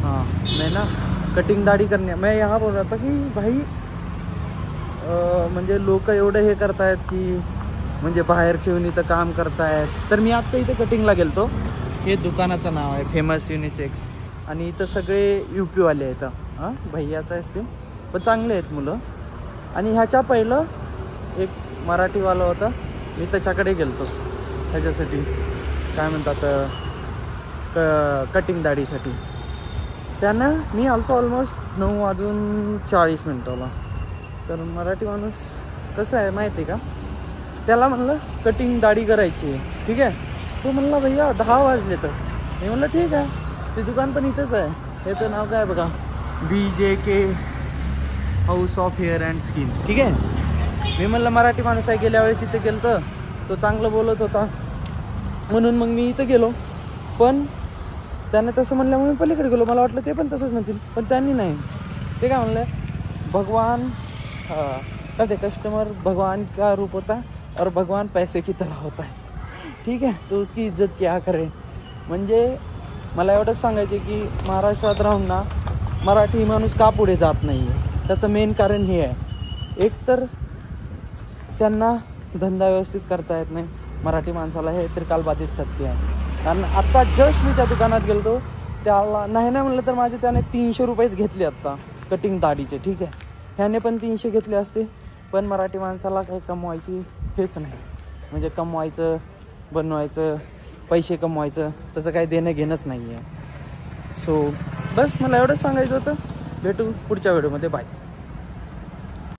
हाँ मैं ना कटिंग दाढी करणे, मैं यहाँ बोल रहा था की भाई म्हणजे लोक एवढं हे करतायत की म्हणजे बाहेरचे येऊन इथं काम करतायत. तर मी आत्ता इथं कटिंगला गेलतो. हे दुकानाचं नाव आहे फेमस युनिसेक्स आणि इथं सगळे UP वाले आहेत. हां भैयाचं असते पण चांगले आहेत मुलं. आणि ह्याच्या पहिलं एक मराठीवाला होता, मी त्याच्याकडे गेलतो ह्याच्यासाठी काय म्हणतात कटिंग दाढीसाठी. त्यानं मी आलतो ऑलमोस्ट 9:40 तर मराठी माणूस कसं आहे माहिती आहे का, त्याला म्हणलं कटिंग दाढी करायची आहे ठीक आहे. तो म्हणला भैया 10 वाजले. तर मी म्हणलं ठीक आहे, ते दुकान पण इथंच आहे. याचं नाव काय बघा, BJK house of hair and skin ठीक आहे. मी म्हणलं मराठी माणूस आहे, गेल्या वेळेस इथं गेलं तर तो चांगलं बोलत होता म्हणून मग मी इथं गेलो. पण त्याने तसं म्हणल्यामुळे मी पलीकडे गेलो. मला वाटलं ते पण तसंच म्हणतील, पण त्यांनी नाही. ते काय म्हणलं, भगवान का ते कस्टमर भगवान का रूप होता और भगवान पैसे की तरह होता है ठीक है, तो उसकी इज्जत क्या करे. म्हणजे मला एवढंच सांगायचं की महाराष्ट्रात राहून ना मराठी माणूस का पुढे जात नाही आहे, त्याचं मेन कारण हे आहे. एक तर त्यांना धंदा व्यवस्थित करता येत नाही मराठी माणसाला, हे तर कालबाधित सत्य आहे. कारण आत्ता जस्ट मी त्या दुकानात गेलो, त्याला नाही म्हणलं तर माझे त्याने 300 रुपयेच घेतले आत्ता कटिंग दाढीचे ठीक आहे. ह्याने पण 300 घेतले असते, पण मराठी माणसाला काही कमवायची हेच नाही. म्हणजे कमवायचं, बनवायचं, पैसे कमवायचं, त्याचं काही देणं घेणंच नाही आहे. सो बस मला एवढंच सांगायचं होतं. भेटू पुढच्या व्हिडिओमध्ये. बाय.